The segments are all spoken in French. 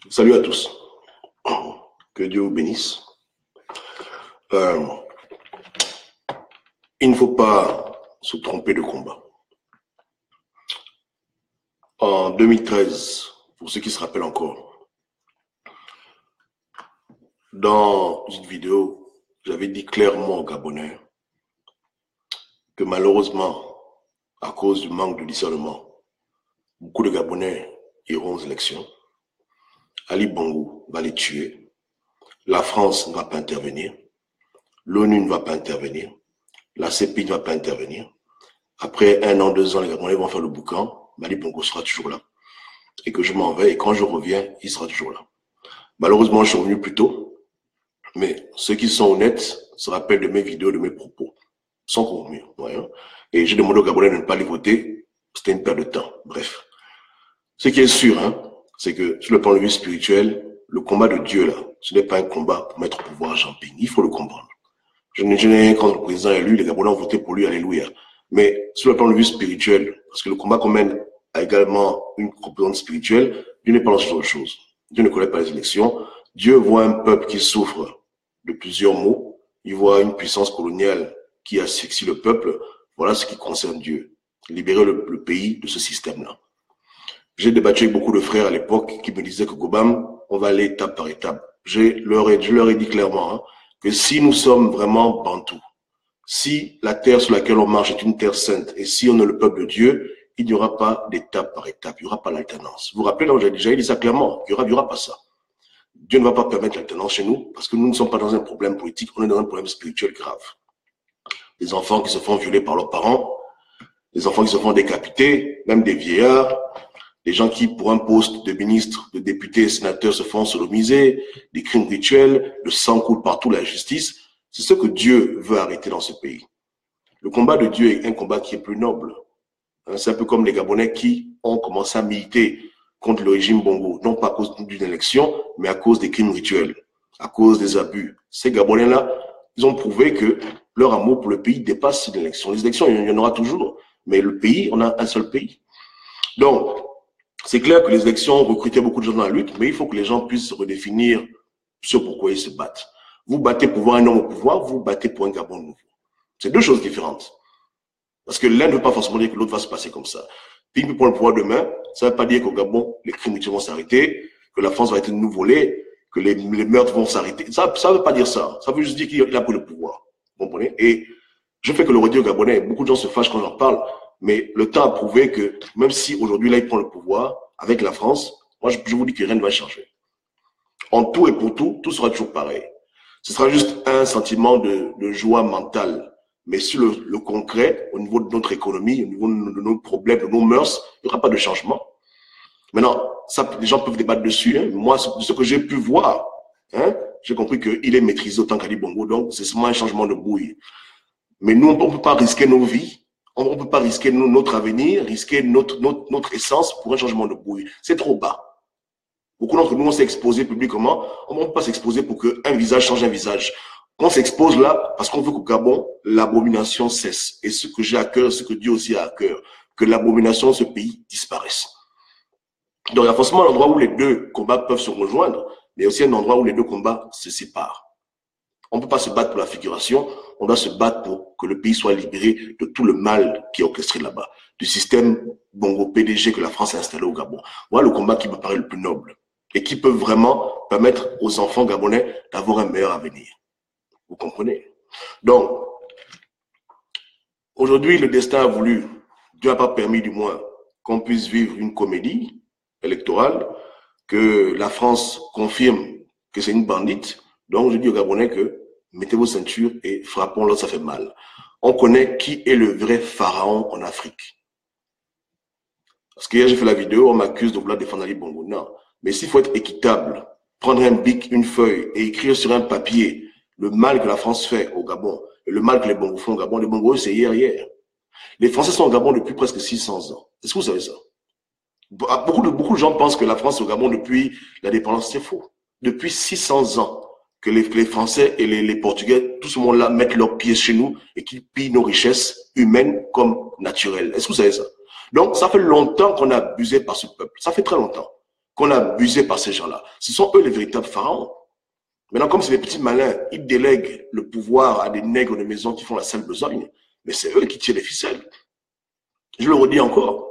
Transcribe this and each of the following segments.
Salut à tous. Que Dieu vous bénisse. Euh, il ne faut pas se tromper de combat. En 2013, pour ceux qui se rappellent encore, dans une vidéo, j'avais dit clairement aux Gabonais que malheureusement, à cause du manque de discernement, beaucoup de Gabonais iront aux élections. Ali Bongo va les tuer. La France ne va pas intervenir. L'ONU ne va pas intervenir. La CPI ne va pas intervenir. Après 1 an, 2 ans, les Gabonais vont faire le boucan. Ali Bongo sera toujours là. Et que je m'en vais. Et quand je reviens, il sera toujours là. Malheureusement, je suis revenu plus tôt. Mais ceux qui sont honnêtes se rappellent de mes vidéos, de mes propos. Sans convenu. Et j'ai demandé aux Gabonais de ne pas les voter. C'était une perte de temps. Bref. Ce qui est sûr, c'est que sur le point de vue spirituel, le combat de Dieu, là, ce n'est pas un combat pour mettre au pouvoir Jean Ping. Il faut le comprendre. Je n'ai rien contre le président élu, les Gabonais ont voté pour lui, alléluia. Mais sur le plan de vue spirituel, parce que le combat qu'on mène a également une composante spirituelle, Dieu n'est pas dans ce genre de choses. Dieu ne connaît pas les élections. Dieu voit un peuple qui souffre de plusieurs maux. Il voit une puissance coloniale qui asphyxie le peuple. Voilà ce qui concerne Dieu. Libérer le pays de ce système-là. J'ai débattu avec beaucoup de frères à l'époque qui me disaient que Gobam, on va aller étape par étape. Je leur ai dit clairement que si nous sommes vraiment bantous, si la terre sur laquelle on marche est une terre sainte et si on est le peuple de Dieu, il n'y aura pas d'étape par étape, il n'y aura pas l'alternance. Vous vous rappelez, j'ai déjà dit ça clairement, il n'y aura pas ça. Dieu ne va pas permettre l'alternance chez nous parce que nous ne sommes pas dans un problème politique, on est dans un problème spirituel grave. Des enfants qui se font violer par leurs parents, des enfants qui se font décapiter, même des vieillards, des gens qui, pour un poste de ministre, de député, sénateur, se font sodomiser, des crimes rituels, le sang coule partout, la justice. C'est ce que Dieu veut arrêter dans ce pays. Le combat de Dieu est un combat qui est plus noble. C'est un peu comme les Gabonais qui ont commencé à militer contre le régime Bongo, non pas à cause d'une élection, mais à cause des crimes rituels, à cause des abus. Ces Gabonais-là, ils ont prouvé que leur amour pour le pays dépasse l'élection. Les élections, il y en aura toujours, mais le pays, on a un seul pays. Donc, c'est clair que les élections ont recruté beaucoup de gens dans la lutte, mais il faut que les gens puissent redéfinir ce pourquoi ils se battent. Vous battez pour voir un homme au pouvoir, vous battez pour un Gabon nouveau. C'est deux choses différentes. Parce que l'un ne veut pas forcément dire que l'autre va se passer comme ça. Puis pour le pouvoir demain, ça ne veut pas dire qu'au Gabon, les crimes vont s'arrêter, que la France va être nous volée, que les meurtres vont s'arrêter. Ça ne veut pas dire ça. Ça veut juste dire qu'il a pris le pouvoir. Vous comprenez? Et je fais que le redire au Gabonais. Beaucoup de gens se fâchent quand j'en parle. Mais le temps a prouvé que même si aujourd'hui, là, il prend le pouvoir avec la France, moi, je vous dis que rien ne va changer. En tout et pour tout, tout sera toujours pareil. Ce sera juste un sentiment de joie mentale. Mais sur le concret, au niveau de notre économie, au niveau de nos problèmes, de nos mœurs, il n'y aura pas de changement. Maintenant, ça, les gens peuvent débattre dessus. Moi, de ce que j'ai pu voir, j'ai compris qu'il est maîtrisé autant qu'Ali Bongo. Donc, c'est seulement un changement de bouille. Mais nous, on ne peut pas risquer nos vies. On ne peut pas risquer notre avenir, risquer notre essence pour un changement de bouille. C'est trop bas. Beaucoup d'entre nous, on s'est exposé publiquement. On ne peut pas s'exposer pour qu'un visage change un visage. On s'expose là parce qu'on veut qu'au Gabon, l'abomination cesse. Et ce que j'ai à cœur, ce que Dieu aussi a à cœur, que l'abomination de ce pays disparaisse. Donc, il y a forcément un endroit où les deux combats peuvent se rejoindre, mais aussi un endroit où les deux combats se séparent. On ne peut pas se battre pour la figuration, on doit se battre pour que le pays soit libéré de tout le mal qui est orchestré là-bas, du système Bongo PDG que la France a installé au Gabon. Voilà le combat qui me paraît le plus noble et qui peut vraiment permettre aux enfants gabonais d'avoir un meilleur avenir. Vous comprenez? Donc, aujourd'hui, le destin a voulu, Dieu n'a pas permis du moins qu'on puisse vivre une comédie électorale, que la France confirme que c'est une bandite. Donc, je dis aux Gabonais que mettez vos ceintures et frappons là, ça fait mal. On connaît qui est le vrai pharaon en Afrique. Parce que hier, j'ai fait la vidéo, on m'accuse de vouloir défendre Ali Bongo. Non. Mais s'il faut être équitable, prendre un bic, une feuille et écrire sur un papier le mal que la France fait au Gabon et le mal que les Bongos font au Gabon, les Bongos, c'est hier. Les Français sont au Gabon depuis presque 600 ans. Est-ce que vous savez ça? Beaucoup de gens pensent que la France est au Gabon depuis l'indépendance. C'est faux. Depuis 600 ans que les Français et les Portugais, tout ce monde-là, mettent leurs pieds chez nous et qu'ils pillent nos richesses humaines comme naturelles. Est-ce que vous savez ça? Donc, ça fait longtemps qu'on a abusé par ce peuple. Ça fait très longtemps. qu'on a abusé par ces gens-là. Ce sont eux les véritables pharaons. Maintenant, comme c'est des petits malins, ils délèguent le pouvoir à des nègres de maison qui font la sale besogne, mais c'est eux qui tirent les ficelles. Je le redis encore,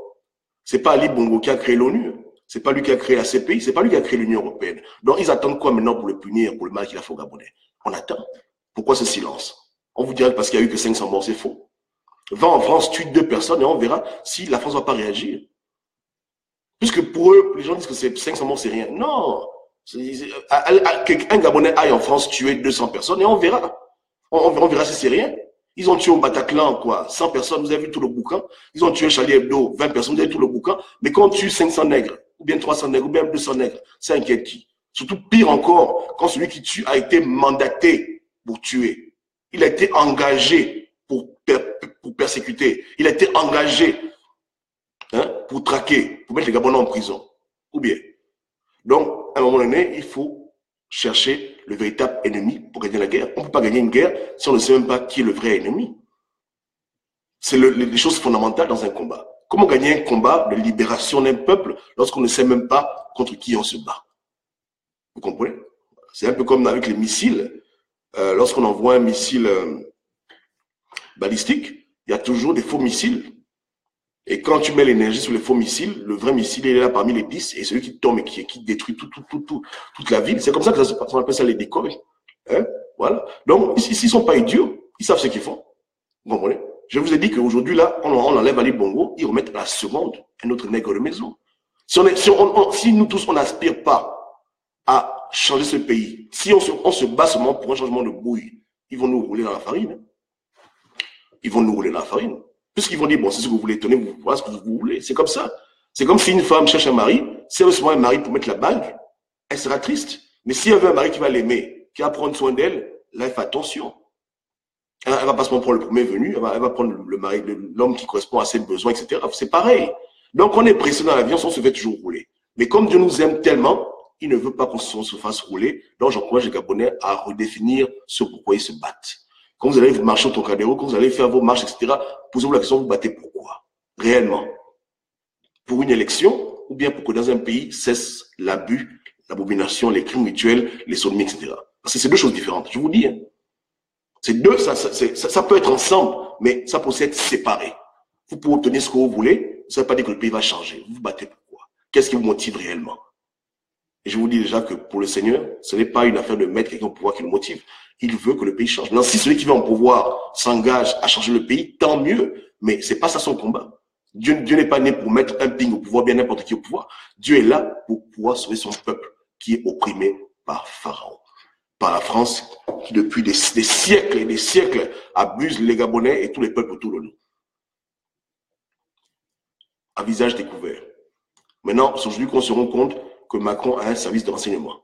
c'est pas Ali Bongo qui a créé l'ONU, c'est pas lui qui a créé la CPI, c'est pas lui qui a créé l'Union européenne. Donc, ils attendent quoi maintenant pour le punir, pour le mal qu'il a fait au Gabonais? On attend. Pourquoi ce silence? On vous dirait parce qu'il n'y a eu que 500 morts, c'est faux. Va en France, tue 2 personnes et on verra si la France ne va pas réagir. Puisque pour eux, les gens disent que c'est 500 morts, c'est rien. Non. Un Gabonais aille en France tuer 200 personnes et on verra. On verra si c'est rien. Ils ont tué au Bataclan, quoi, 100 personnes, vous avez vu tout le bouquin. Ils ont tué Charlie Hebdo, 20 personnes, vous avez vu tout le bouquin. Mais quand on tue 500 nègres, ou bien 300 nègres, ou bien 200 nègres, ça inquiète qui? Surtout pire encore, quand celui qui tue a été mandaté pour tuer. Il a été engagé pour persécuter. Il a été engagé pour traquer, pour mettre les Gabonais en prison. Ou bien. Donc, à un moment donné, il faut chercher le véritable ennemi pour gagner la guerre. On ne peut pas gagner une guerre si on ne sait même pas qui est le vrai ennemi. C'est les choses fondamentales dans un combat. Comment gagner un combat de libération d'un peuple lorsqu'on ne sait même pas contre qui on se bat? Vous comprenez? C'est un peu comme avec les missiles. Lorsqu'on envoie un missile balistique, il y a toujours des faux missiles. Et quand tu mets l'énergie sur les faux missiles, le vrai missile il est là parmi les 10 et celui qui tombe et qui détruit toute la ville. C'est comme ça que ça se passe. On appelle ça les décoils. Voilà. Donc, ils ne sont pas idiots. Ils savent ce qu'ils font. Vous comprenez? Je vous ai dit qu'aujourd'hui, là, on enlève Ali Bongo, ils remettent à la seconde un autre nègre de maison. Si nous tous, on n'aspire pas à changer ce pays, si on se bat seulement pour un changement de bouille, ils vont nous rouler dans la farine. Ils vont nous rouler dans la farine. Puisqu'ils vont dire, bon, c'est ce que vous voulez, tenez, vous voilà ce que vous voulez. C'est comme ça. C'est comme si une femme cherche un mari, si elle veut seulement un mari pour mettre la bague, elle sera triste. Mais si elle veut un mari qui va l'aimer, qui va prendre soin d'elle, là, elle fait attention. Elle va pas seulement prendre le premier venu, elle va prendre le mari, l'homme qui correspond à ses besoins, etc. C'est pareil. Donc, on est pressé dans l'avion, on se fait toujours rouler. Mais comme Dieu nous aime tellement, il ne veut pas qu'on se fasse rouler. Donc, j'encourage les Gabonais à redéfinir ce pourquoi ils se battent. Quand vous allez marcher au Trocadéro, quand vous allez faire vos marches, etc., posez-vous la question, vous battez pourquoi? Réellement. Pour une élection, ou bien pour que dans un pays cesse l'abus, l'abomination, les crimes rituels, les sodomies, etc. Parce que c'est deux choses différentes, je vous dis. Hein. C'est deux, ça peut être ensemble, mais ça peut aussi être séparé. Vous pouvez obtenir ce que vous voulez, ça ne veut pas dire que le pays va changer. Vous vous battez pourquoi? Qu'est-ce qui vous motive réellement? Et je vous dis déjà que pour le Seigneur, ce n'est pas une affaire de mettre quelqu'un au pouvoir qui le motive. Il veut que le pays change. Non, si celui qui va en pouvoir s'engage à changer le pays, tant mieux. Mais c'est pas ça son combat. Dieu n'est pas né pour mettre un ping au pouvoir, bien n'importe qui au pouvoir. Dieu est là pour pouvoir sauver son peuple qui est opprimé par Pharaon, par la France, qui depuis des siècles et des siècles abuse les Gabonais et tous les peuples autour de nous. À visage découvert. Maintenant, c'est aujourd'hui qu'on se rend compte que Macron a un service de renseignement.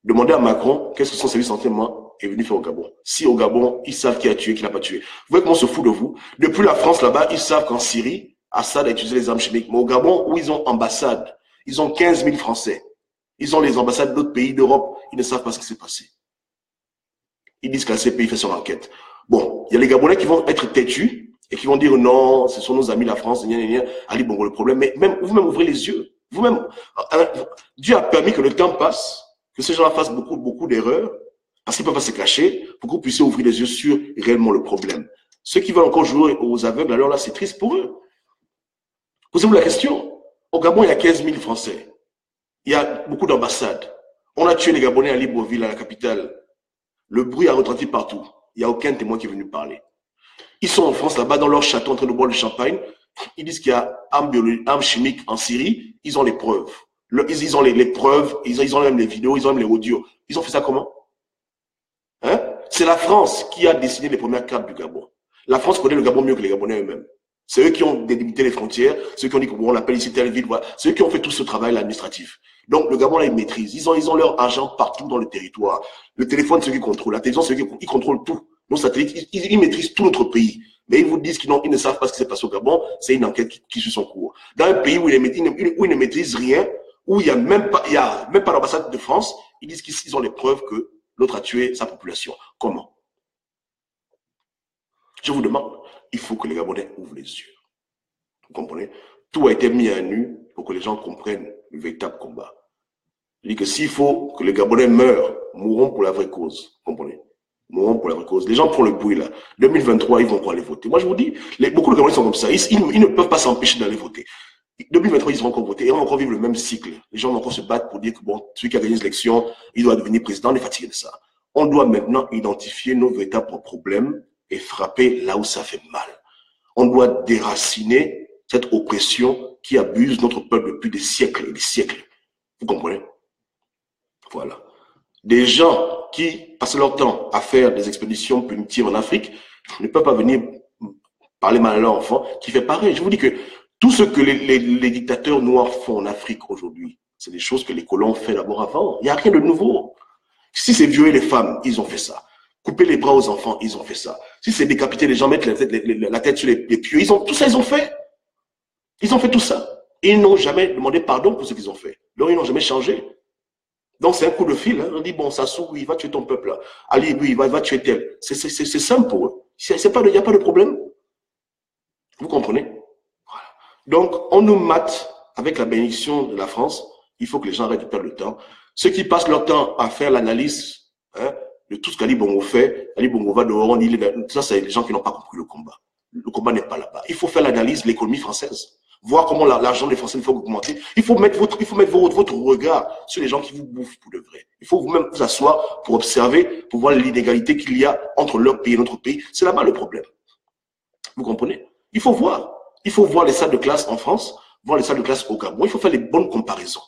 Demandez à Macron qu'est-ce que son service de renseignement est venu faire au Gabon. Si au Gabon, ils savent qui a tué, qui n'a pas tué. Vous voyez comment on se fout de vous? Depuis la France, là-bas, ils savent qu'en Syrie, Assad a utilisé les armes chimiques. Mais au Gabon, où ils ont ambassade, ils ont 15 000 Français. Ils ont les ambassades d'autres pays d'Europe. Ils ne savent pas ce qui s'est passé. Ils disent que la CPI fait son enquête. Bon, il y a les Gabonais qui vont être têtus et qui vont dire non, ce sont nos amis la France, Ali Bongo le problème. Mais même, vous-même ouvrez les yeux. Vous-même, Dieu a permis que le temps passe, que ces gens-là fassent beaucoup d'erreurs, parce qu'ils ne peuvent pas se cacher, pour que vous puissiez ouvrir les yeux sur réellement le problème. Ceux qui veulent encore jouer aux aveugles, alors là, c'est triste pour eux. Posez-vous la question. Au Gabon, il y a 15 000 Français. Il y a beaucoup d'ambassades. On a tué les Gabonais à Libreville, à la capitale. Le bruit a retenti partout. Il n'y a aucun témoin qui est venu parler. Ils sont en France, là-bas, dans leur château, en train de boire du champagne. Ils disent qu'il y a armes chimiques en Syrie. Ils ont les preuves. Ils ont les preuves. Ils ont même les vidéos. Ils ont même les audios. Ils ont fait ça comment? Hein? C'est la France qui a dessiné les premières cartes du Gabon. La France connaît le Gabon mieux que les Gabonais eux-mêmes. C'est eux qui ont délimité les frontières, ceux qui ont dit qu'on l'appelle ici telle ville, voilà. C'est eux qui ont fait tout ce travail administratif. Donc, le Gabon, là, ils maîtrisent. Ils ont leur argent partout dans le territoire. Le téléphone, c'est eux qui contrôlent. La télévision, c'est eux qui contrôlent tout. Nos satellites, ils maîtrisent tout notre pays. Mais ils vous disent qu'ils ne savent pas ce qui s'est passé au Gabon. C'est une enquête qui suit son cours. Dans un pays où ils ne maîtrisent rien, où il n'y a même pas l'ambassade de France, ils disent qu'ils ont les preuves que l'autre a tué sa population. Comment? Je vous demande, il faut que les Gabonais ouvrent les yeux. Vous comprenez? Tout a été mis à nu pour que les gens comprennent le véritable combat. Je dis que s'il faut que les Gabonais meurent, mourront pour la vraie cause. Vous comprenez? Mourront pour la vraie cause. Les gens font le bruit là. 2023, ils vont quoi aller voter? Moi, je vous dis, beaucoup de Gabonais sont comme ça. Ils ne peuvent pas s'empêcher d'aller voter. 2023, ils vont encore voter et on va encore vivre le même cycle. Les gens vont encore se battre pour dire que bon, celui qui a gagné les élections, il doit devenir président. On est fatigué de ça. On doit maintenant identifier nos véritables problèmes et frapper là où ça fait mal. On doit déraciner cette oppression qui abuse notre peuple depuis des siècles et des siècles. Vous comprenez? Voilà. Des gens qui passent leur temps à faire des expéditions punitives en Afrique ne peuvent pas venir parler mal à leur enfant qui fait pareil. Je vous dis que tout ce que les dictateurs noirs font en Afrique aujourd'hui, c'est des choses que les colons ont fait d'abord avant. Il n'y a rien de nouveau. Si c'est violer les femmes, ils ont fait ça. Couper les bras aux enfants, ils ont fait ça. Si c'est décapiter les gens, mettre la tête sur les pieux, tout ça, ils ont fait. Ils ont fait tout ça. Et ils n'ont jamais demandé pardon pour ce qu'ils ont fait. Donc, ils n'ont jamais changé. Donc, c'est un coup de fil. Hein. On dit, bon, Sassou, il va tuer ton peuple. Là. Ali, oui, il va tuer tel. C'est simple pour eux. Il n'y a pas de problème. Vous comprenez? Voilà. Donc, on nous mate avec la bénédiction de la France. Il faut que les gens arrêtent de perdre le temps. Ceux qui passent leur temps à faire l'analyse de tout ce qu'Ali Bongo fait, Ali Bongo va dehors, on dit, ça, c'est les gens qui n'ont pas compris le combat. Le combat n'est pas là-bas. Il faut faire l'analyse de l'économie française. Voir comment l'argent des Français il faut augmenter. Il faut mettre votre regard sur les gens qui vous bouffent pour de vrai. Il faut vous-même vous asseoir pour observer, pour voir l'inégalité qu'il y a entre leur pays et notre pays. C'est là-bas le problème. Vous comprenez? Il faut voir. Il faut voir les salles de classe en France, voir les salles de classe au Gabon. Il faut faire les bonnes comparaisons.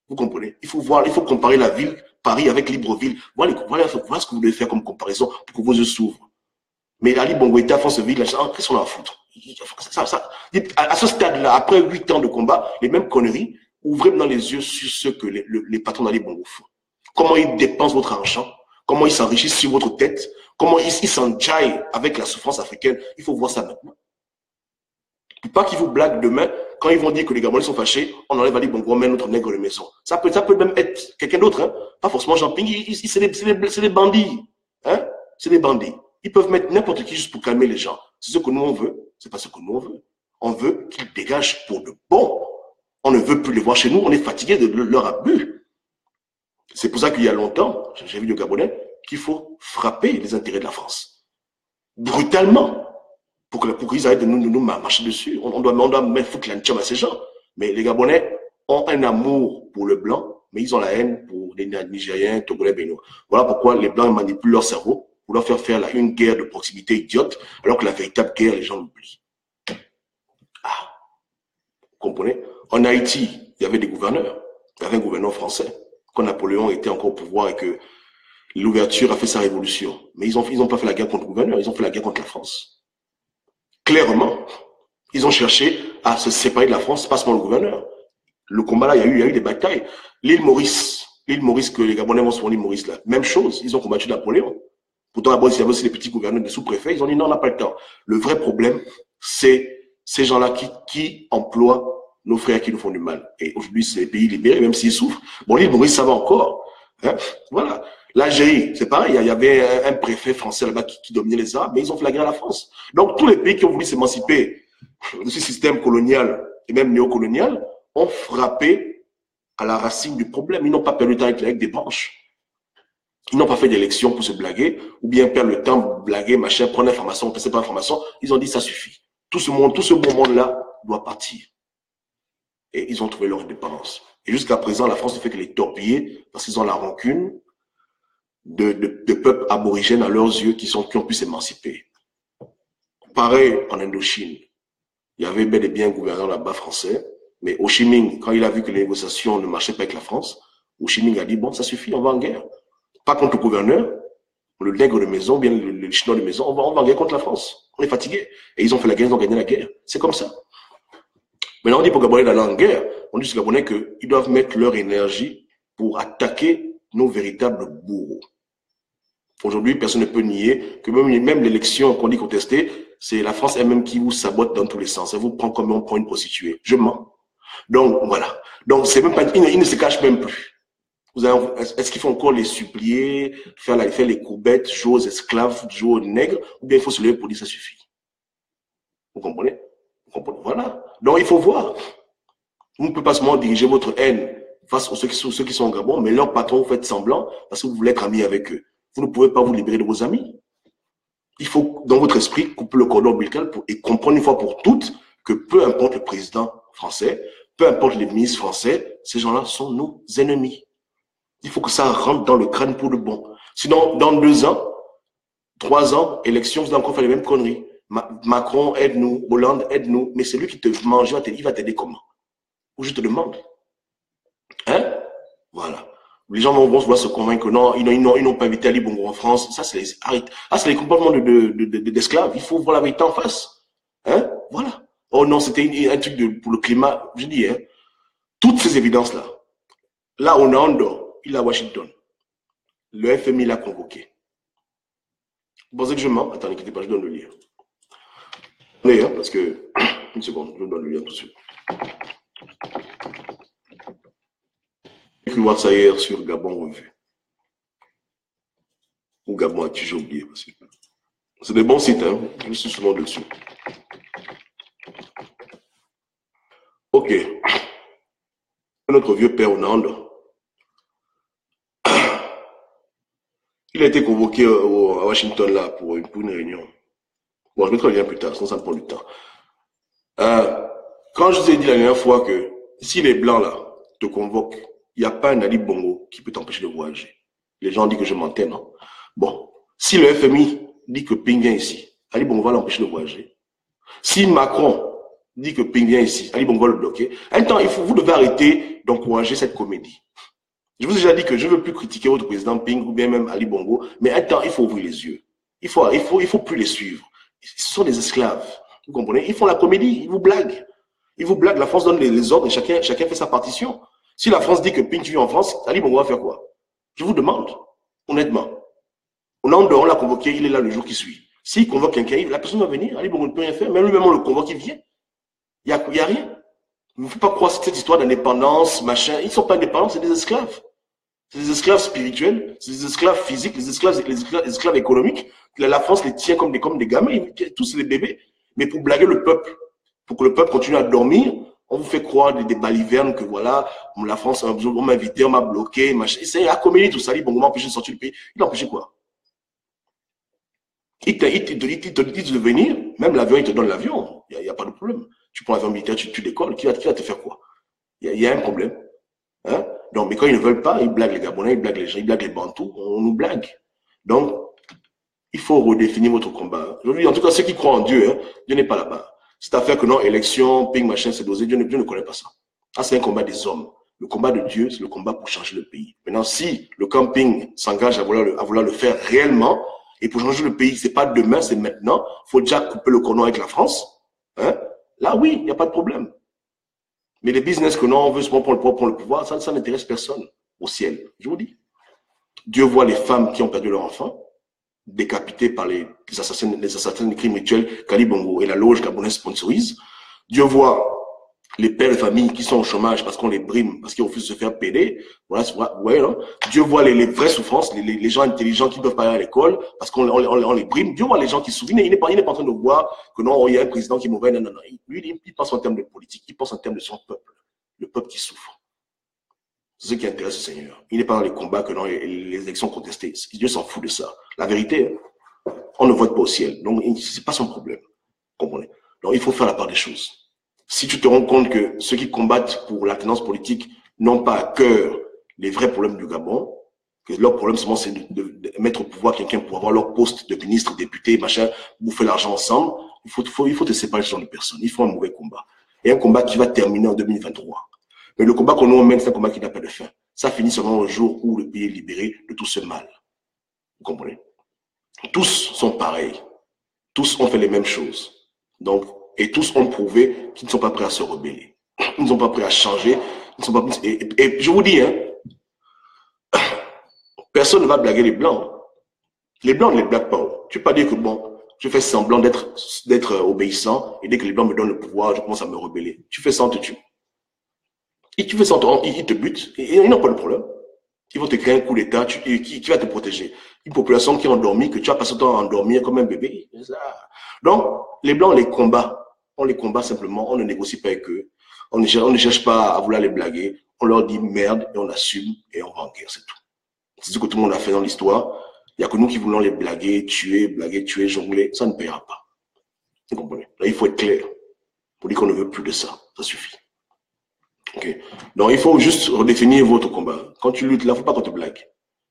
Vous comprenez? Il faut comparer la ville, Paris avec Libreville. Voilà ce que vous devez faire comme comparaison pour que vos yeux s'ouvrent. Mais Ali Bongo était à Franceville, qu'est-ce qu'on a à foutre? À ce stade-là, après 8 ans de combat, les mêmes conneries, ouvrez maintenant les yeux sur ce que les patrons d'Ali Bongo font. Comment ils dépensent votre argent, comment ils s'enrichissent sur votre tête, comment ils s'enjaillent avec la souffrance africaine. Il faut voir ça maintenant. Pas qu'ils vous blaguent demain, quand ils vont dire que les Gabonais sont fâchés, on enlève Ali Bongo, on met notre nègre de maison. Ça peut même être quelqu'un d'autre, hein? Pas forcément Jean Ping, c'est des bandits. Hein? C'est des bandits. Ils peuvent mettre n'importe qui juste pour calmer les gens. C'est ce que nous on veut, c'est pas ce que nous on veut. On veut qu'ils dégagent pour de bon. On ne veut plus les voir chez nous, on est fatigué de leur abus. C'est pour ça qu'il y a longtemps, j'ai vu le Gabonais, qu'il faut frapper les intérêts de la France. Brutalement. Pour qu'ils arrêtent de nous marcher dessus. On doit mettre foutre l'antium à ces gens. Mais les Gabonais ont un amour pour le blanc, mais ils ont la haine pour les Nigériens, Togolais, Béninois. Voilà pourquoi les blancs manipulent leur cerveau pour leur faire une guerre de proximité idiote, alors que la véritable guerre, les gens l'oublient. Ah, vous comprenez? En Haïti, il y avait des gouverneurs. Il y avait un gouverneur français. Quand Napoléon était encore au pouvoir et que l'ouverture a fait sa révolution. Mais ils n'ont pas fait la guerre contre le gouverneur, ils ont fait la guerre contre la France. Clairement, ils ont cherché à se séparer de la France, pas seulement le gouverneur. Le combat là, il y a eu des batailles. L'île Maurice que les Gabonais vont sur l'île Maurice là, même chose, ils ont combattu Napoléon. Pourtant, il y avait aussi des petits gouverneurs, des sous-préfets, ils ont dit non, on n'a pas le temps. Le vrai problème, c'est ces gens-là qui emploient nos frères qui nous font du mal. Et aujourd'hui, c'est les pays libérés, même s'ils souffrent. Bon, l'île Maurice, ça va encore. Hein? Voilà. L'Algérie, c'est pareil, il y avait un préfet français là-bas qui dominait les Arabes, mais ils ont fait la guerre à la France. Donc, tous les pays qui ont voulu s'émanciper de ce système colonial et même néocolonial ont frappé à la racine du problème. Ils n'ont pas perdu le temps avec des branches. Ils n'ont pas fait d'élection pour se blaguer, ou bien perdre le temps, blaguer, machin, prendre l'information, passer par l'information. Ils ont dit ça suffit. Tout ce bon monde-là doit partir. Et ils ont trouvé leur indépendance. Et jusqu'à présent, la France ne fait que les torpiller parce qu'ils ont la rancune de peuples aborigènes à leurs yeux qui ont pu s'émanciper. Pareil en Indochine. Il y avait bel et bien un gouverneur là-bas français, mais Ho Chi Minh, quand il a vu que les négociations ne marchaient pas avec la France, Ho Chi Minh a dit, bon, ça suffit, on va en guerre. Pas contre le gouverneur, le nègre de maison, bien le chinois de maison, on va en guerre contre la France. On est fatigué. Et ils ont fait la guerre, ils ont gagné la guerre. C'est comme ça. Maintenant, on dit pour Gabonais d'aller en guerre, on dit aux Gabonais qu'ils doivent mettre leur énergie pour attaquer nos véritables bourreaux. Aujourd'hui, personne ne peut nier que même l'élection qu'on dit contester, c'est la France elle-même qui vous sabote dans tous les sens. Elle vous prend comme on prend une prostituée. Je mens. Donc, voilà. Donc, c'est même pas, ils ne se cachent même plus. Est-ce qu'il faut encore les supplier, faire les courbettes, jouer aux esclaves, jouer aux nègres, ou bien il faut se lever pour dire ça suffit? Vous comprenez? Vous comprenez? Voilà. Donc, il faut voir. Vous ne pouvez pas seulement diriger votre haine face aux ceux qui sont au Gabon, mais leurs patrons, vous faites semblant parce que vous voulez être amis avec eux. Vous ne pouvez pas vous libérer de vos amis. Il faut, dans votre esprit, couper le cordon ombilical et comprendre une fois pour toutes que peu importe le président français, peu importe les ministres français, ces gens-là sont nos ennemis. Il faut que ça rentre dans le crâne pour le bon. Sinon, dans 2 ans, 3 ans, élection, vous allez encore faire les mêmes conneries. Macron, aide-nous. Hollande, aide-nous. Mais c'est lui qui te mange, il va t'aider comment? Ou je te demande. Hein? Voilà. Les gens vont se convaincre que non, ils n'ont pas invité Ali Bongo en France. Ça, c'est les comportements d'esclaves. Il faut voir la vérité en face. Hein? Voilà. Oh non, c'était un truc pour le climat. Je dis, hein, toutes ces évidences-là. Là, on est en dehors. Il est à Washington. Le FMI l'a convoqué. Vous pensez que je mens? Attendez, quittez pas, je donne le lien. Attendez, hein, parce que... Une seconde, je donne le lien tout de suite. J'ai pu voir ça hier sur Gabon Revue. Ou Gabon Actu, j'ai oublié. C'est des bons sites, hein. Je suis souvent dessus. Ok. Notre vieux père Onande, il a été convoqué à Washington là pour une réunion. Bon, je mettrai le lien plus tard, sinon ça me prend du temps. Quand je vous ai dit la dernière fois que si les Blancs là te convoquent, il n'y a pas un Ali Bongo qui peut t'empêcher de voyager. Les gens disent que je mentais, non? Bon, si le FMI dit que Ping vient ici, Ali Bongo va l'empêcher de voyager. Si Macron dit que Ping vient ici, Ali Bongo va le bloquer. Un temps, vous devez arrêter d'encourager cette comédie. Je vous ai déjà dit que je ne veux plus critiquer votre président Ping ou bien même Ali Bongo, mais un temps, il faut ouvrir les yeux. Il faut plus les suivre. Ce sont des esclaves. Vous comprenez? Ils font la comédie, ils vous blaguent. Ils vous blaguent, la France donne les ordres et chacun fait sa partition. Si la France dit que Ping vit en France, Ali Bongo va faire quoi? Je vous demande, honnêtement. On l'a convoqué, il est là le jour qui suit. S'il convoque quelqu'un, la personne va venir, Ali Bongo ne peut rien faire, même lui-même on le convoque, il vient. Il n'y a rien. Il ne faut pas croire cette histoire d'indépendance, machin. Ils ne sont pas indépendants, c'est des esclaves. C'est des esclaves spirituels, c'est des esclaves physiques, les esclaves économiques. La France les tient comme des gamins, tous les bébés. Mais pour blaguer le peuple, pour que le peuple continue à dormir, on vous fait croire des balivernes que voilà, la France, on m'a invité, on m'a bloqué, machin. C'est la comédie, tout ça. Bon, on m'a empêché de sortir du pays. Il a empêché quoi? Il te dit de venir, même l'avion, il te donne l'avion. Il n'y a pas de problème. Tu prends l'avion militaire, tu décolles. Qui va te faire quoi? Il y a un problème. Hein? Donc, mais quand ils ne veulent pas, ils blaguent les Gabonais, ils blaguent les gens, ils blaguent les Bantous, on nous blague. Donc, il faut redéfinir votre combat. Je veux dire, en tout cas, ceux qui croient en Dieu, hein, Dieu n'est pas là-bas. Cette affaire que non, élection, ping, machin, c'est dosé, Dieu ne connaît pas ça. Ça, c'est un combat des hommes. Le combat de Dieu, c'est le combat pour changer le pays. Maintenant, si le camping s'engage à vouloir le faire réellement, et pour changer le pays, c'est pas demain, c'est maintenant, il faut déjà couper le cordon avec la France. Hein? Là, oui, il n'y a pas de problème. Mais les business que non, on veut se prendre le pouvoir, ça n'intéresse personne au ciel. Je vous dis. Dieu voit les femmes qui ont perdu leur enfant, décapitées par les assassins de crimes rituels qu'Ali Bongo et la loge gabonaise sponsorisent. Dieu voit les pères de famille qui sont au chômage parce qu'on les brime, parce qu'ils refusent de se faire péder. Voilà, vous voyez, non? Dieu voit les vraies souffrances, les gens intelligents qui ne peuvent pas aller à l'école parce qu'on les brime. Dieu voit les gens qui souffrent. Il n'est pas en train de voir que non, il y a un président qui est mauvais. Non, non, non. Lui, il pense en termes de politique, il pense en termes de son peuple. Le peuple qui souffre. C'est ce qui intéresse le Seigneur. Il n'est pas dans les combats que non, les élections contestées. Dieu s'en fout de ça. La vérité, on ne vote pas au ciel. Donc, ce n'est pas son problème. Comprenez? Donc, il faut faire la part des choses. Si tu te rends compte que ceux qui combattent pour la tenance politique n'ont pas à cœur les vrais problèmes du Gabon, que leur problème seulement c'est de mettre au pouvoir quelqu'un pour avoir leur poste de ministre, député, machin, bouffer l'argent ensemble, il faut te séparer de ce genre de personnes. Il faut un mauvais combat. Et un combat qui va terminer en 2023. Mais le combat qu'on nous mène, c'est un combat qui n'a pas de fin. Ça finit seulement au jour où le pays est libéré de tout ce mal. Vous comprenez? Tous sont pareils. Tous ont fait les mêmes choses. Donc, et tous ont prouvé qu'ils ne sont pas prêts à se rebeller. Ils ne sont pas prêts à changer. Ils ne sont pas prêts... et je vous dis, hein, personne ne va blaguer les Blancs. Les Blancs ne les blaguent pas. Tu ne peux pas dire que, bon, je fais semblant d'être obéissant et dès que les Blancs me donnent le pouvoir, je commence à me rebeller. Tu fais ça, on te tue. Et tu fais ça, ils te butent. Et ils n'ont pas de problème. Ils vont te créer un coup d'État qui va te protéger. Une population qui est endormie, que tu as passé ton temps à endormir comme un bébé. Donc, les Blancs, on les combat. On les combat simplement, on ne négocie pas avec eux. On ne cherche pas à vouloir les blaguer. on leur dit merde et on assume et on va en guerre, c'est tout. C'est ce que tout le monde a fait dans l'histoire. Il n'y a que nous qui voulons les blaguer, tuer, jongler. Ça ne paiera pas. Vous comprenez? Là, il faut être clair pour dire qu'on ne veut plus de ça. Ça suffit. Okay. Donc, il faut juste redéfinir votre combat. Quand tu luttes, là, il ne faut pas qu'on te blague.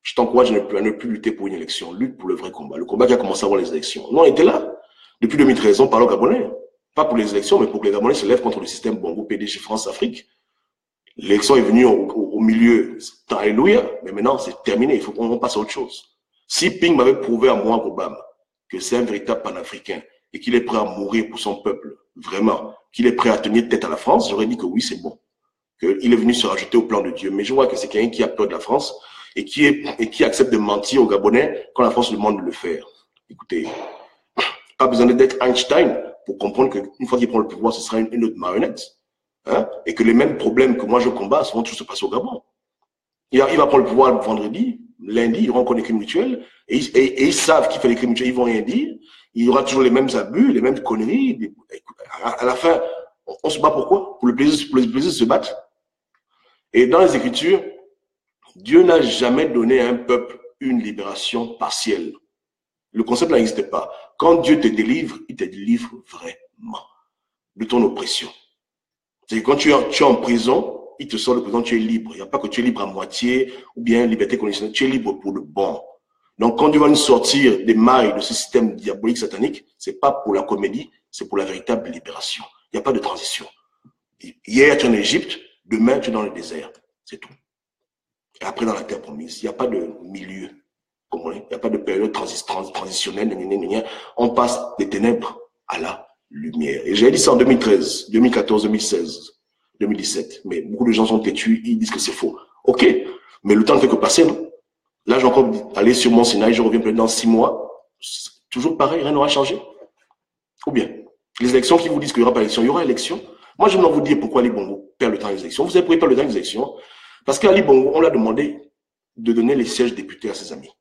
Je t'encourage à ne plus lutter pour une élection. Lutte pour le vrai combat. Le combat qui a commencé avant les élections. Nous, on était là. Depuis 2013, on parle aux Gabonais. Pas pour les élections, mais pour que les Gabonais se lèvent contre le système Bongo PDG France-Afrique. L'élection est venue au milieu. Alléluia. Mais maintenant, c'est terminé. Il faut qu'on passe à autre chose. Si Ping m'avait prouvé à moi, Obama, que c'est un véritable panafricain et qu'il est prêt à mourir pour son peuple, vraiment, qu'il est prêt à tenir tête à la France, j'aurais dit que oui, c'est bon. Qu'il est venu se rajouter au plan de Dieu. Mais je vois que c'est quelqu'un qui a peur de la France et qui accepte de mentir aux Gabonais quand la France lui demande de le faire. Écoutez, pas besoin d'être Einstein pour comprendre qu'une fois qu'il prend le pouvoir, ce sera une autre marionnette. Hein? Et que les mêmes problèmes que moi je combats vont tous se passer au Gabon. Il va prendre le pouvoir le vendredi, lundi, ils rencontrent les crimes mutuels et ils savent qui fait les crimes mutuels, ils vont rien dire. Il y aura toujours les mêmes abus, les mêmes conneries. À la fin, on se bat pourquoi? Pour le plaisir de se battre. Et dans les Écritures, Dieu n'a jamais donné à un peuple une libération partielle. Le concept n'existe pas. Quand Dieu te délivre, il te délivre vraiment de ton oppression. C'est quand tu es en prison, il te sort de prison, tu es libre. Il n'y a pas que tu es libre à moitié ou bien liberté conditionnelle. Tu es libre pour le bon. Donc, quand Dieu va nous sortir des mailles de ce système diabolique satanique, c'est pas pour la comédie, c'est pour la véritable libération. Il n'y a pas de transition. Hier, tu es en Égypte, demain, tu es dans le désert. C'est tout. Et après, dans la terre promise, il n'y a pas de milieu. Il n'y a pas de période transitionnelle. On passe des ténèbres à la lumière. Et j'ai dit ça en 2013, 2014, 2016, 2017. Mais beaucoup de gens sont têtus, ils disent que c'est faux. Ok, mais le temps ne fait que passer, non? Là, j'ai encore allé sur mon Sinaï, je reviens peut-être dans 6 mois. Toujours pareil, rien n'aura changé. Ou bien, les élections qui vous disent qu'il n'y aura pas d'élection, il y aura élection. Moi, je vais vous dire pourquoi Ali Bongo perd le temps des élections. Vous savez pourquoi il perd le temps des élections? Parce qu'Ali Bongo, on l'a demandé de donner les sièges députés à ses amis.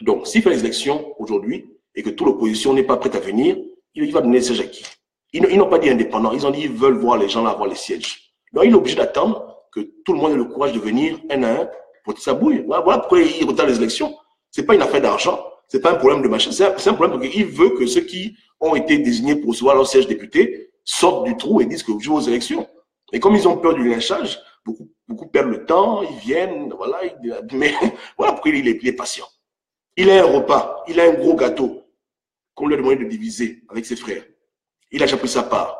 Donc, s'il fait les élections aujourd'hui et que toute l'opposition n'est pas prête à venir, il va donner les sièges à qui? Ils n'ont pas dit indépendants, ils ont dit qu'ils veulent voir les gens là avoir les sièges. Donc, il est obligé d'attendre que tout le monde ait le courage de venir un à un pour sa bouille. Voilà pourquoi il retarde les élections. Ce n'est pas une affaire d'argent, ce n'est pas un problème de machin, c'est un problème parce qu'il veut que ceux qui ont été désignés pour recevoir leur siège député sortent du trou et disent que vous jouez aux élections. Et comme ils ont peur du lynchage, beaucoup perdent le temps, ils viennent, voilà, mais voilà pourquoi il est patient. Il a un repas, il a un gros gâteau qu'on lui a demandé de diviser avec ses frères. Il a déjà pris sa part.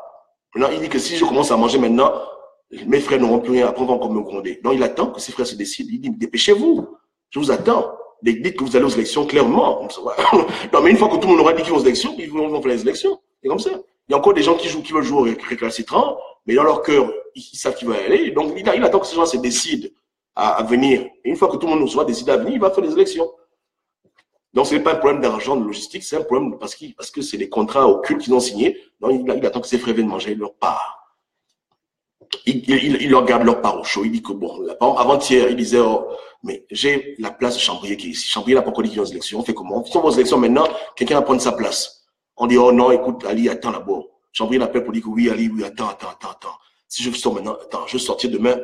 Maintenant, il dit que si je commence à manger maintenant, mes frères n'auront plus rien, après on va encore me gronder. Donc il attend que ses frères se décident. Il dit, dépêchez-vous, je vous attends. Dites que vous allez aux élections clairement. Non, mais une fois que tout le monde aura dit qu'ils vont aux élections, ils vont faire les élections. C'est comme ça. Il y a encore des gens qui veulent jouer au récalcitrant, mais dans leur cœur, ils savent qu'ils vont y aller. Donc il attend que ces gens se décident à venir. Et une fois que tout le monde sera décidé à venir, il va faire les élections. Donc, ce n'est pas un problème d'argent, de logistique, c'est un problème parce que c'est des contrats occultes qu'ils ont signés. Donc, il attend que ses frères viennent manger leur part. Il leur garde leur part au chaud. Il dit que bon, avant-hier, il disait, oh, mais j'ai la place de Chambrier qui est ici. Chambrier n'a pas encore dit qu'il y a aux élections. On fait comment? Si on va aux élections maintenant, quelqu'un va prendre sa place. On dit, oh non, écoute, Ali, attends d'abord. Chambrier l'appelle pour dire que oui, Ali, oui, attends. Si je sors maintenant, attends, je vais sortir demain.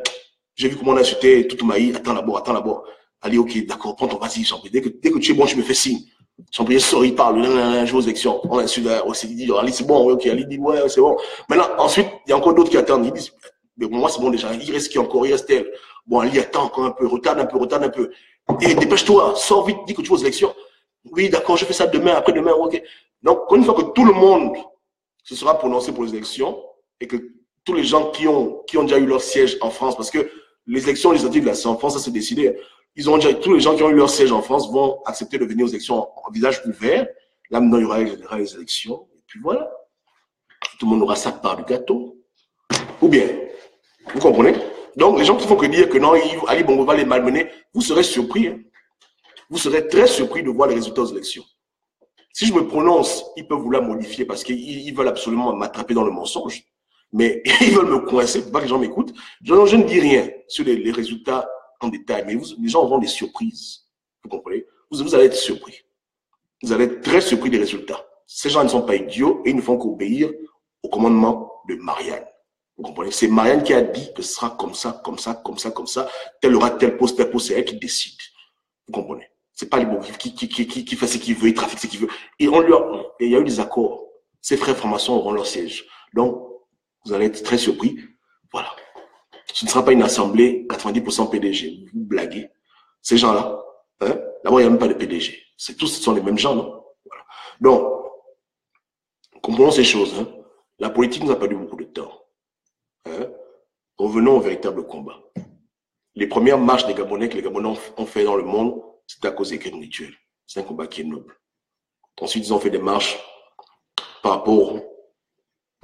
J'ai vu comment on a insulté tout Maï. Attends d'abord. Ali, ok, d'accord, prends ton vas-y, Chambrier. Dès que tu es bon, tu me fais signe. Chambrier sort, il parle, je vais aux élections. On insulte aussi, il dit, Ali, c'est bon, ok, Ali dit, ouais, c'est bon. Maintenant, ensuite, il y a encore d'autres qui attendent. Ils disent, mais pour moi, c'est bon déjà. Il reste qui encore? Il reste elle. Bon, Ali, attends encore un peu, retarde un peu. Et dépêche-toi, sors vite, dis que tu vas aux élections. Oui, d'accord, je fais ça demain, après-demain, ok. Donc, une fois que tout le monde se sera prononcé pour les élections et que tous les gens qui ont déjà eu leur siège en France, parce que les élections législatives, là, c'est en France, ça s'est décidé. Tous les gens qui ont eu leur siège en France vont accepter de venir aux élections en visage ouvert. Là, maintenant, il y aura les élections. Et puis voilà. Tout le monde aura sa part du gâteau. Ou bien, vous comprenez? Donc, les gens qui font que dire que non, Ali Bongo va les malmener, vous serez surpris. Hein? Vous serez très surpris de voir les résultats aux élections. Si je me prononce, ils peuvent vouloir modifier parce qu'ils veulent absolument m'attraper dans le mensonge. Mais ils veulent me coincer pour pas que les gens m'écoutent. Je ne dis rien sur les résultats en détail, mais les gens auront des surprises. Vous comprenez? Vous allez être surpris. Vous allez être très surpris des résultats. Ces gens ne sont pas idiots et ils ne font qu'obéir au commandement de Marianne. Vous comprenez? C'est Marianne qui a dit que ce sera comme ça, comme ça, comme ça, comme ça. Tel aura tel poste, c'est elle qui décide. Vous comprenez? C'est pas Libo qui fait ce qu'il veut, il trafique ce qu'il veut. Et il y a eu des accords. Ces frères francs-maçons auront leur siège. Donc, vous allez être très surpris. Voilà. Ce ne sera pas une assemblée 90% PDG. Vous blaguez. Ces gens-là, hein, d'abord, il n'y a même pas de PDG. Tous, ce sont les mêmes gens, non? Voilà. Donc, comprenons ces choses. Hein. La politique nous a perdu beaucoup de temps. Hein. Revenons au véritable combat. Les premières marches des Gabonais que les Gabonais ont fait dans le monde, c'est à cause des crimes rituels. C'est un combat qui est noble. Ensuite, ils ont fait des marches par rapport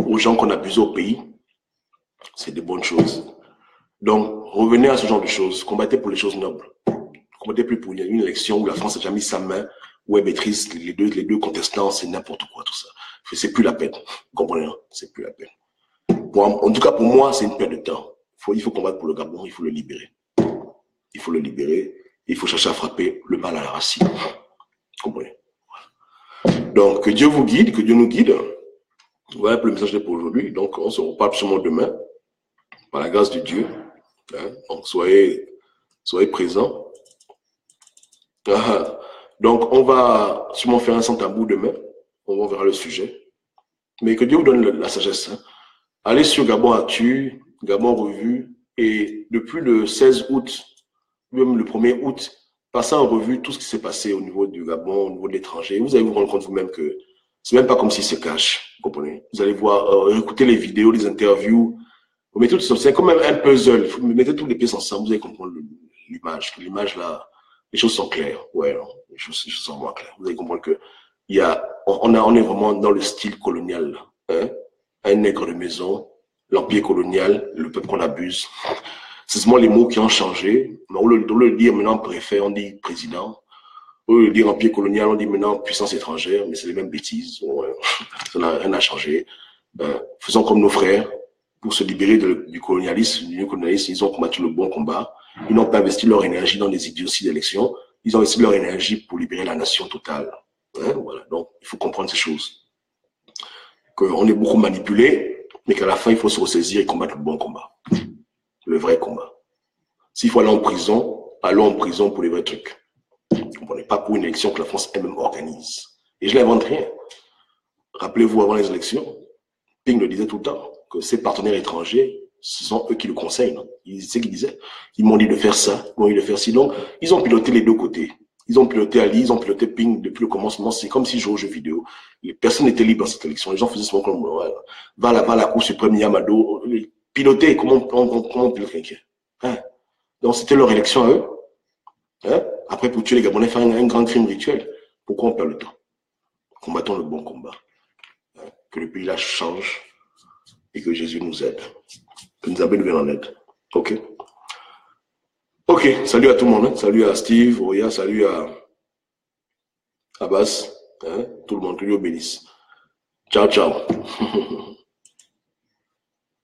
aux gens qu'on abuse au pays. C'est des bonnes choses. Donc, revenez à ce genre de choses. Combattez pour les choses nobles. Combattez plus pour une élection où la France a déjà mis sa main, où elle maîtrise les deux contestants, c'est n'importe quoi, tout ça. C'est plus la peine. Vous comprenez? C'est plus la peine. En tout cas, pour moi, c'est une perte de temps. Il faut combattre pour le Gabon, il faut le libérer. Il faut le libérer. Il faut chercher à frapper le mal à la racine. Vous comprenez? Donc, que Dieu vous guide, que Dieu nous guide. Voilà pour le message pour aujourd'hui. Donc, on se reparle sûrement demain, par la grâce de Dieu. Hein? Donc, soyez présents. Donc, on va sûrement faire un sans tabou demain. On verra le sujet. Mais que Dieu vous donne la sagesse. Hein? Allez sur Gabon Actu, Gabon Revue, et depuis le 16 août, même le 1er août, passez en revue tout ce qui s'est passé au niveau du Gabon, au niveau de l'étranger. Vous allez vous rendre compte vous-même que c'est même pas comme s'il se cache. Vous comprenez? Vous allez voir, écouter les vidéos, les interviews. Vous mettez tout ça, c'est comme un puzzle. Vous mettez toutes les pièces ensemble, vous allez comprendre l'image. L'image là, les choses sont claires. Ouais, non, les choses sont moins claires. Vous allez comprendre que on est vraiment dans le style colonial. Hein? Un nègre de maison, l'empire colonial, le peuple qu'on abuse. C'est seulement les mots qui ont changé. Au lieu de dire maintenant préfet, on dit président. Au lieu de dire empire colonial, on dit maintenant puissance étrangère, mais c'est les mêmes bêtises. Ouais. Ça n'a rien à changer. Faisons comme nos frères pour se libérer du colonialisme. Du colonialisme, ils ont combattu le bon combat. Ils n'ont pas investi leur énergie dans des idioties d'élection. Ils ont investi leur énergie pour libérer la nation totale. Hein, voilà. Donc, il faut comprendre ces choses. Qu'on est beaucoup manipulé, mais qu'à la fin, il faut se ressaisir et combattre le bon combat. Le vrai combat. S'il faut aller en prison, allons en prison pour les vrais trucs. On n'est pas pour une élection que la France elle-même organise. Et je n'invente rien. Rappelez-vous, avant les élections, Ping le disait tout le temps, que ses partenaires étrangers, ce sont eux qui le conseillent. C'est ce qu'ils disaient. Ils m'ont dit de faire ça, ils m'ont dit de faire ci. Donc, ils ont piloté les deux côtés. Ils ont piloté Ali, ils ont piloté Ping depuis le commencement. C'est comme si je jouais aux jeux vidéo. Personne n'était libre dans cette élection. Les gens faisaient ce comme va là-bas à la Cour suprême, Yamado. Piloter, comment on pilote quelqu'un? Hein? Donc, c'était leur élection à eux. Hein? Après, pour tuer les Gabonais, faire un grand crime rituel. Pourquoi on perd le temps? Combattons le bon combat. Hein? Que le pays là change et que Jésus nous aide. Que nous appelle nous vienne en aide. OK? OK. Salut à tout le monde. Hein? Salut à Steve, Oya, salut à Abbas. Hein? Tout le monde, que Dieu bénisse. Ciao, ciao.